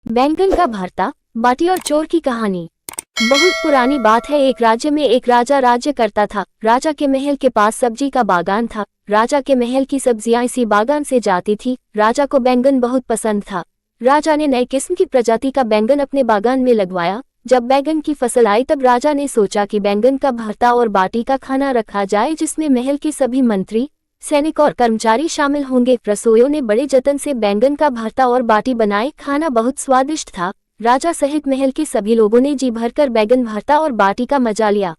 बैंगन का भरता, बाटी और चोर की कहानी। बहुत पुरानी बात है। एक राज्य में एक राजा राज्य करता था। राजा के महल के पास सब्जी का बागान था। राजा के महल की सब्जियां इसी बागान से जाती थी। राजा को बैंगन बहुत पसंद था। राजा ने नए किस्म की प्रजाति का बैंगन अपने बागान में लगवाया। जब बैंगन की फसल आई तब राजा ने सोचा कि बैंगन का भरता और बाटी का खाना रखा जाए, जिसमें महल के सभी मंत्री, सैनिक और कर्मचारी शामिल होंगे। रसोइयों ने बड़े जतन से बैंगन का भरता और बाटी बनाए। खाना बहुत स्वादिष्ट था। राजा सहित महल के सभी लोगों ने जी भरकर बैंगन भरता और बाटी का मजा लिया।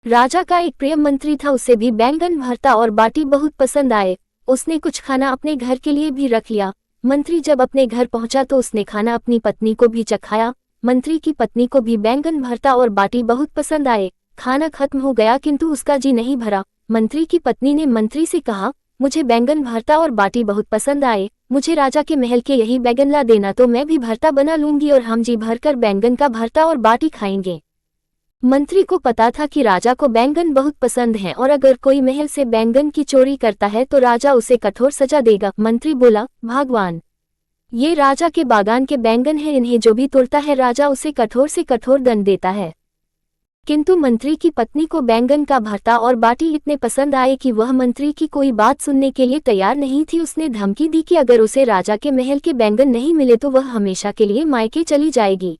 राजा का एक प्रिय मंत्री था, उसे भी बैंगन भरता और बाटी बहुत पसंद आए। उसने कुछ खाना अपने घर के लिए भी रख लिया। मंत्री जब अपने घर पहुंचा तो उसने खाना अपनी पत्नी को भी चखाया। मंत्री की पत्नी को भी बैंगन भरता और बाटी बहुत पसंद आए। खाना खत्म हो गया किंतु उसका जी नहीं भरा। मंत्री की पत्नी ने मंत्री से कहा, मुझे बैंगन भरता और बाटी बहुत पसंद आए, मुझे राजा के महल के यही बैंगन ला देना तो मैं भी भरता बना लूंगी और हम जी भरकर बैंगन का भरता और बाटी खाएंगे। मंत्री को पता था कि राजा को बैंगन बहुत पसंद है और अगर कोई महल से बैंगन की चोरी करता है तो राजा उसे कठोर सजा देगा। मंत्री बोला, भगवान, ये राजा के बागान के बैंगन हैं, इन्हें जो भी तोड़ता है राजा उसे कठोर से कठोर दंड देता है। किंतु मंत्री की पत्नी को बैंगन का भरता और बाटी इतने पसंद आए कि वह मंत्री की कोई बात सुनने के लिए तैयार नहीं थी। उसने धमकी दी कि अगर उसे राजा के महल के बैंगन नहीं मिले तो वह हमेशा के लिए मायके चली जाएगी।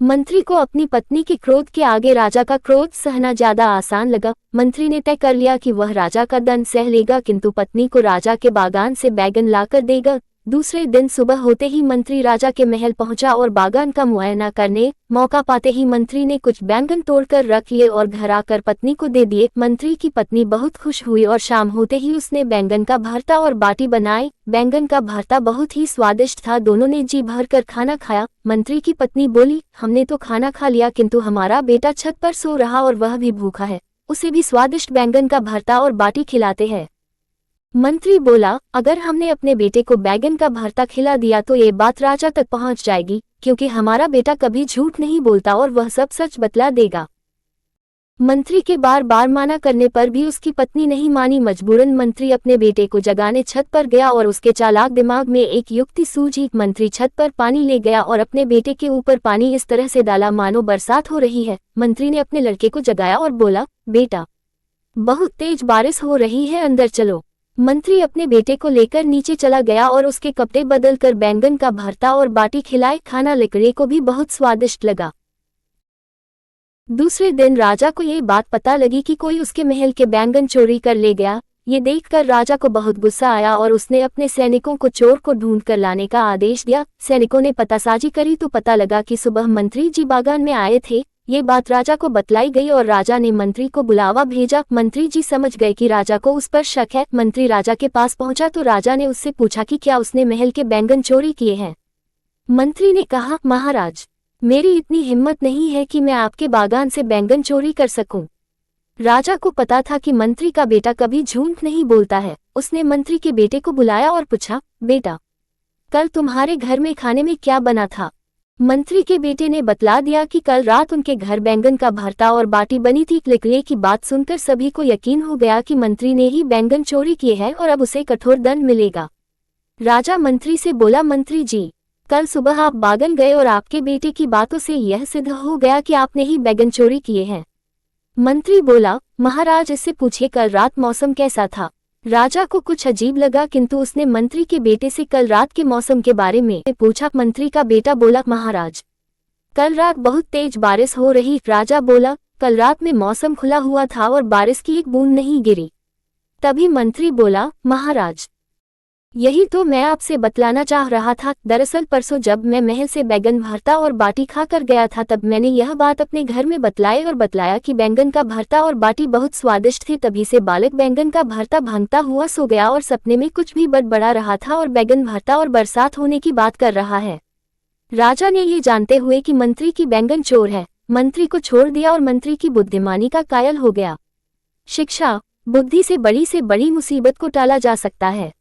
मंत्री को अपनी पत्नी के क्रोध के आगे राजा का क्रोध सहना ज्यादा आसान लगा। मंत्री ने तय कर लिया कि वह राजा का दंड सह लेगा किंतु पत्नी को राजा के बागान से बैंगन लाकर देगा। दूसरे दिन सुबह होते ही मंत्री राजा के महल पहुंचा और बागान का मुआयना करने। मौका पाते ही मंत्री ने कुछ बैंगन तोड़कर रख लिए और घर आकर पत्नी को दे दिए। मंत्री की पत्नी बहुत खुश हुई और शाम होते ही उसने बैंगन का भरता और बाटी बनाए। बैंगन का भरता बहुत ही स्वादिष्ट था। दोनों ने जी भरकर खाना खाया। मंत्री की पत्नी बोली, हमने तो खाना खा लिया किंतु हमारा बेटा छत पर सो रहा और वह भी भूखा है, उसे भी स्वादिष्ट बैंगन का भरता और बाटी खिलाते हैं। मंत्री बोला, अगर हमने अपने बेटे को बैंगन का भरता खिला दिया तो ये बात राजा तक पहुंच जाएगी, क्योंकि हमारा बेटा कभी झूठ नहीं बोलता और वह सब सच बतला देगा। मंत्री के बार बार माना करने पर भी उसकी पत्नी नहीं मानी। मजबूरन मंत्री अपने बेटे को जगाने छत पर गया और उसके चालाक दिमाग में एक युक्ति सूझी। मंत्री छत पर पानी ले गया और अपने बेटे के ऊपर पानी इस तरह से डाला मानो बरसात हो रही है। मंत्री ने अपने लड़के को जगाया और बोला, बेटा, बहुत तेज बारिश हो रही है, अंदर चलो। मंत्री अपने बेटे को लेकर नीचे चला गया और उसके कपड़े बदलकर बैंगन का भरता और बाटी खिलाए। खाना लड़के को भी बहुत स्वादिष्ट लगा। दूसरे दिन राजा को ये बात पता लगी कि कोई उसके महल के बैंगन चोरी कर ले गया। ये देखकर राजा को बहुत गुस्सा आया और उसने अपने सैनिकों को चोर को ढूंढ कर लाने का आदेश दिया। सैनिकों ने पतासाजी करी तो पता लगा कि सुबह मंत्री जी बागान में आए थे। ये बात राजा को बतलाई गई और राजा ने मंत्री को बुलावा भेजा। मंत्री जी समझ गए कि राजा को उस पर शक है। मंत्री राजा के पास पहुंचा तो राजा ने उससे पूछा कि क्या उसने महल के बैंगन चोरी किए हैं। मंत्री ने कहा, महाराज, मेरी इतनी हिम्मत नहीं है कि मैं आपके बागान से बैंगन चोरी कर सकूं। राजा को पता था कि मंत्री का बेटा कभी झूठ नहीं बोलता है। उसने मंत्री के बेटे को बुलाया और पूछा, बेटा, कल तुम्हारे घर में खाने में क्या बना था। मंत्री के बेटे ने बतला दिया कि कल रात उनके घर बैंगन का भरता और बाटी बनी थी। लड़के की बात सुनकर सभी को यकीन हो गया कि मंत्री ने ही बैंगन चोरी किए हैं और अब उसे कठोर दंड मिलेगा। राजा मंत्री से बोला, मंत्री जी, कल सुबह आप बागान गए और आपके बेटे की बातों से यह सिद्ध हो गया कि आपने ही बैंगन चोरी किए हैं। मंत्री बोला, महाराज, इससे पूछिए कल रात मौसम कैसा था। राजा को कुछ अजीब लगा किंतु उसने मंत्री के बेटे से कल रात के मौसम के बारे में पूछा। मंत्री का बेटा बोला, महाराज, कल रात बहुत तेज बारिश हो रही। राजा बोला, कल रात में मौसम खुला हुआ था और बारिश की एक बूंद नहीं गिरी। तभी मंत्री बोला, महाराज, यही तो मैं आपसे बतलाना चाह रहा था। दरअसल परसों जब मैं महल से बैंगन भरता और बाटी खाकर गया था तब मैंने यह बात अपने घर में बतलाई और बतलाया कि बैंगन का भरता और बाटी बहुत स्वादिष्ट थे। तभी से बालक बैंगन का भरता भांगता हुआ सो गया और सपने में कुछ भी बड़बड़ा रहा था और बैंगन भरता और बरसात होने की बात कर रहा है। राजा ने ये जानते हुए कि मंत्री की बैंगन चोर है, मंत्री को छोड़ दिया और मंत्री की बुद्धिमानी का कायल हो गया। शिक्षा, बुद्धि से बड़ी मुसीबत को टाला जा सकता है।